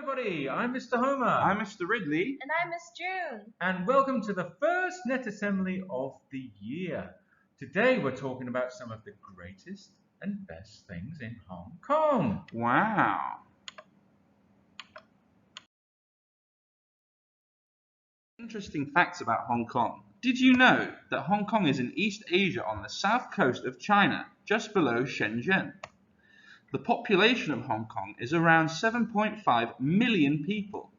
everybody, I'm Mr. Homer. I'm Mr. Ridley. And I'm Miss June. And welcome to the first net assembly of the year. Today we're talking about some of the greatest and best things in Hong Kong. Wow. Interesting facts about Hong Kong. Did you know that Hong Kong is in East Asia on the south coast of China, just below Shenzhen? The population of Hong Kong is around 7.5 million people.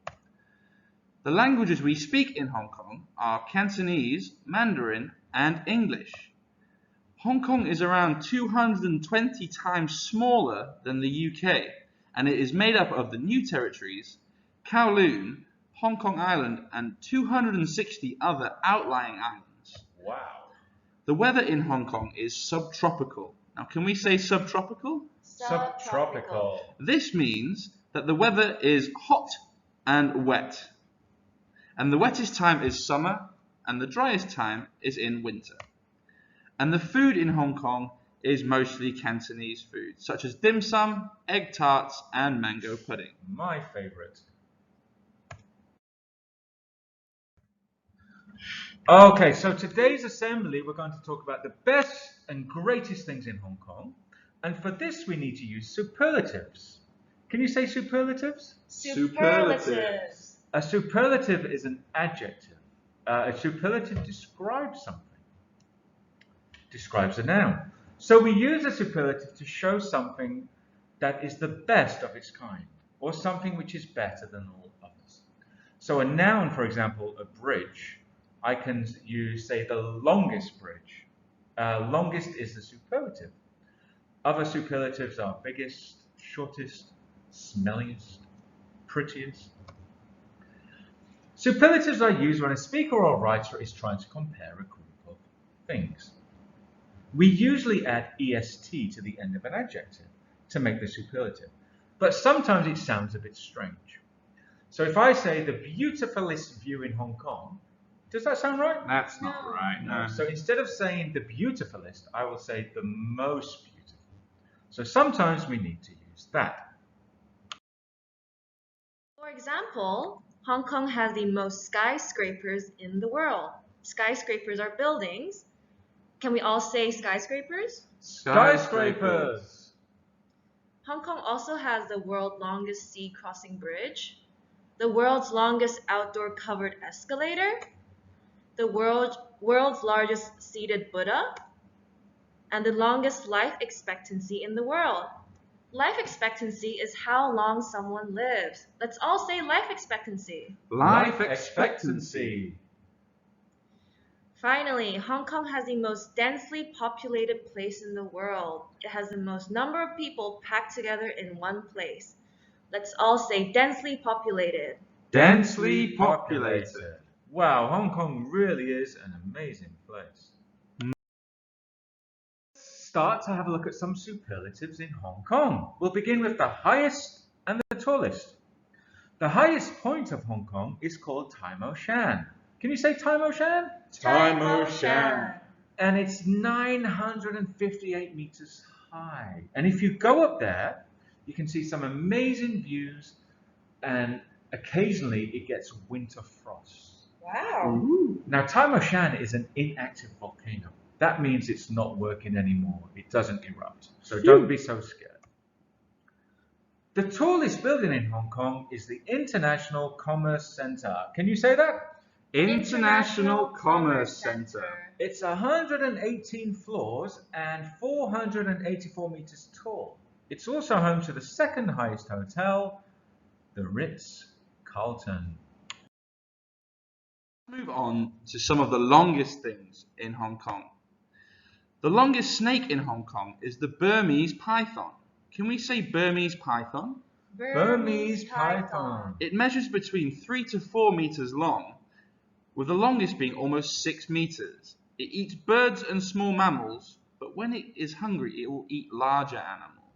The languages we speak in Hong Kong are Cantonese, Mandarin, and English. Hong Kong is around 220 times smaller than the UK, and it is made up of the new territories, Kowloon, Hong Kong Island, and 260 other outlying islands. Wow. The weather in Hong Kong is subtropical. Now, can we say subtropical? Subtropical. This means that the weather is hot and wet. And the wettest time is summer, and the driest time is in winter. And the food in Hong Kong is mostly Cantonese food, such as dim sum, egg tarts, and mango pudding. My favourite. Okay, so today's assembly we're going to talk about the best and greatest things in Hong Kong. And for this we need to use superlatives. Can you say superlatives? Superlatives. A superlative is an adjective. A superlative describes something. Describes a noun. So we use a superlative to show something that is the best of its kind, or something which is better than all others. So a noun, for example, a bridge, I can use, say, the longest bridge. Longest is the superlative. Other superlatives are biggest, shortest, smelliest, prettiest. Superlatives are used when a speaker or writer is trying to compare a group of things. We usually add est to the end of an adjective to make the superlative, but sometimes it sounds a bit strange. So if I say the beautifulest view in Hong Kong, does that sound right? That's not right, no. So instead of saying the beautifulest, I will say the most beautiful. So sometimes we need to use that. For example, Hong Kong has the most skyscrapers in the world. Skyscrapers are buildings. Can we all say skyscrapers? Skyscrapers! Hong Kong also has the world's longest sea crossing bridge, the world's longest outdoor covered escalator, the world's largest seated Buddha, and the longest life expectancy in the world. Life expectancy is how long someone lives. Let's all say life expectancy. Life expectancy. Finally, Hong Kong has the most densely populated place in the world. It has the most number of people packed together in one place. Let's all say densely populated. Densely populated. Wow, Hong Kong really is an amazing place. Let's start to have a look at some superlatives in Hong Kong. We'll begin with the highest and the tallest. The highest point of Hong Kong is called Tai Mo Shan. Can you say Tai Mo Shan? Tai Mo Shan. And it's 958 meters high. And if you go up there, you can see some amazing views, and occasionally it gets winter frost. Wow. Ooh. Now, Tai Mo Shan is an inactive volcano. That means it's not working anymore. It doesn't erupt. So don't be so scared. The tallest building in Hong Kong is the International Commerce Center. Can you say that? International Commerce Center. It's 118 floors and 484 meters tall. It's also home to the second highest hotel, the Ritz-Carlton. Move on to some of the longest things in Hong Kong. The longest snake in Hong Kong is the Burmese python. Can we say Burmese python? Burmese python. It measures between 3 to 4 meters long, with the longest being almost 6 meters. It eats birds and small mammals, but when it is hungry, it will eat larger animals.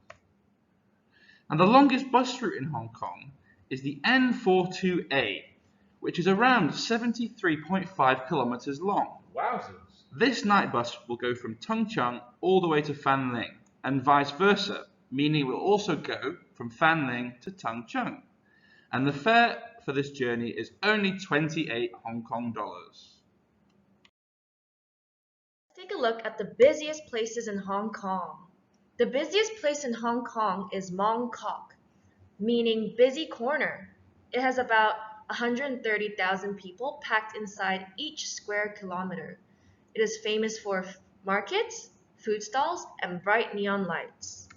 And the longest bus route in Hong Kong is the N42A, which is around 73.5 kilometers long. Wowzers. This night bus will go from Tung Chung all the way to Fan Ling, and vice versa, meaning it will also go from Fan Ling to Tung Chung. And the fare for this journey is only 28 Hong Kong dollars. Take a look at the busiest places in Hong Kong. The busiest place in Hong Kong is Mong Kok, meaning busy corner. It has about 130,000 people packed inside each square kilometer. It is famous for markets, food stalls, and bright neon lights.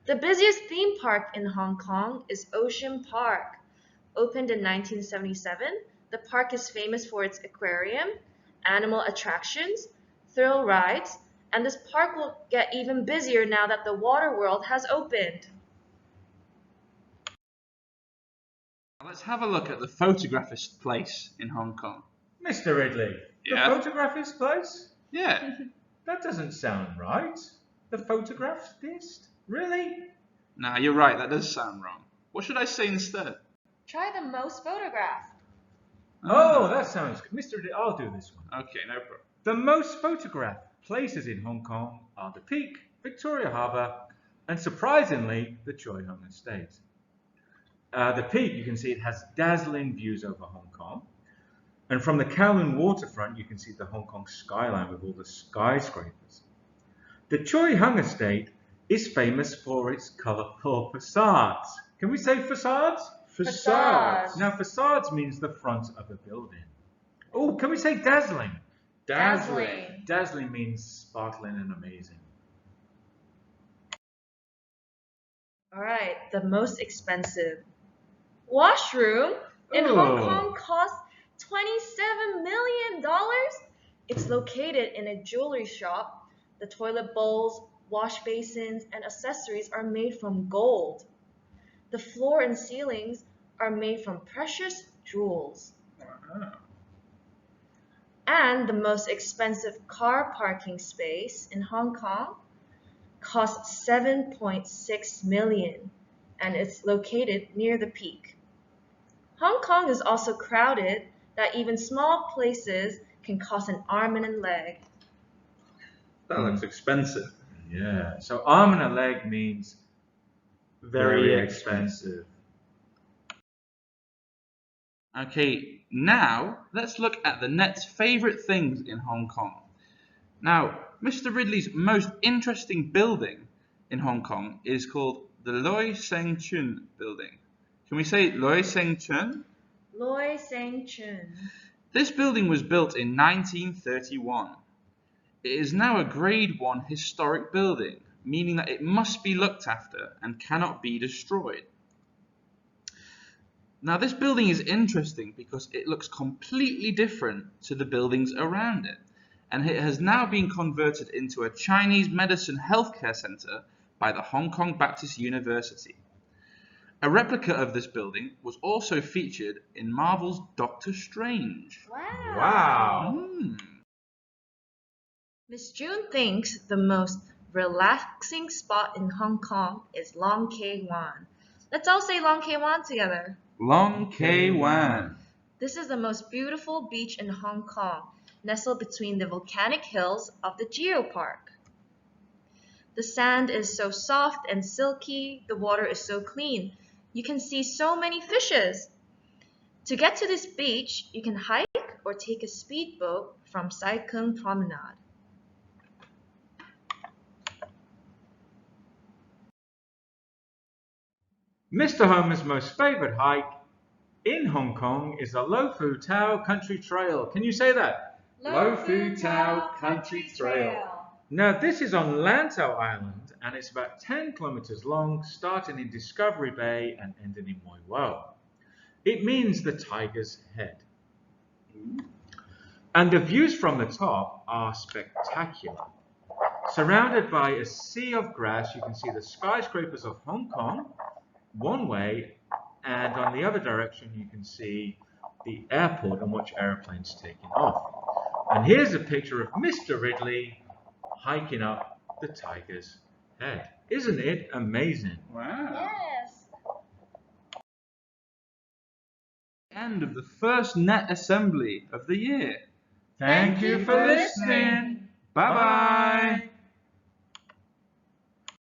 The busiest theme park in Hong Kong is Ocean Park. Opened in 1977, the park is famous for its aquarium, animal attractions, thrill rides, and this park will get even busier now that the water world has opened. Let's have a look at the Photographist Place in Hong Kong. Mr. Ridley, Yeah? the Photographist Place? Yeah. That doesn't sound right. The photographist? Really? Nah, you're right, that does sound wrong. What should I say instead? Try the most photographed. Oh, that sounds good. Mr. Ridley, I'll do this one. Okay, no problem. The most photographed places in Hong Kong are the Peak, Victoria Harbour, and surprisingly, the Choi Hung Estate. The Peak, you can see it has dazzling views over Hong Kong. And from the Kowloon waterfront, you can see the Hong Kong skyline with all the skyscrapers. The Choi Hung Estate is famous for its colourful facades. Can we say facades? Facades. Now, facades means the front of a building. Oh, can we say dazzling? Dazzling. Dazzling means sparkling and amazing. Alright, the most expensive. Washroom in Hong Kong costs $27 million. It's located in a jewelry shop. The toilet bowls, wash basins, and accessories are made from gold. The floor and ceilings are made from precious jewels. Wow. And the most expensive car parking space in Hong Kong costs $7.6 million, and it's located near the Peak. Hong Kong is also crowded that even small places can cost an arm and a leg. That looks expensive. Yeah, so arm and a leg means very expensive. Okay, now let's look at the net's favourite things in Hong Kong. Now, Mr. Ridley's most interesting building in Hong Kong is called the Loi Seng Chun building. Can we say Loi Seng Chun? Loi Seng Chun. This building was built in 1931. It is now a Grade 1 historic building, meaning that it must be looked after and cannot be destroyed. Now, this building is interesting because it looks completely different to the buildings around it, and it has now been converted into a Chinese medicine healthcare center by the Hong Kong Baptist University. A replica of this building was also featured in Marvel's Doctor Strange. Wow. Miss June thinks the most relaxing spot in Hong Kong is Long Kei Wan. Let's all say Long Kei Wan together. Long Kei Wan. This is the most beautiful beach in Hong Kong, nestled between the volcanic hills of the Geopark. The sand is so soft and silky, the water is so clean. You can see so many fishes. To get to this beach, you can hike or take a speedboat from Sai Kung Promenade. Mr. Homer's most favorite hike in Hong Kong is the Lo Fu Tau Country Trail. Can you say that? Lo Fu Tau Country Trail. Now, this is on Lantau Island, and it's about 10 kilometers long, starting in Discovery Bay and ending in Mui Wo. It means the tiger's head. And the views from the top are spectacular. Surrounded by a sea of grass, you can see the skyscrapers of Hong Kong one way, and on the other direction you can see the airport and watch airplanes taking off. And here's a picture of Mr. Ridley hiking up the tiger's head. Isn't it amazing? Wow. Yes. End of the first net assembly of the year. Thank you for listening. Bye bye.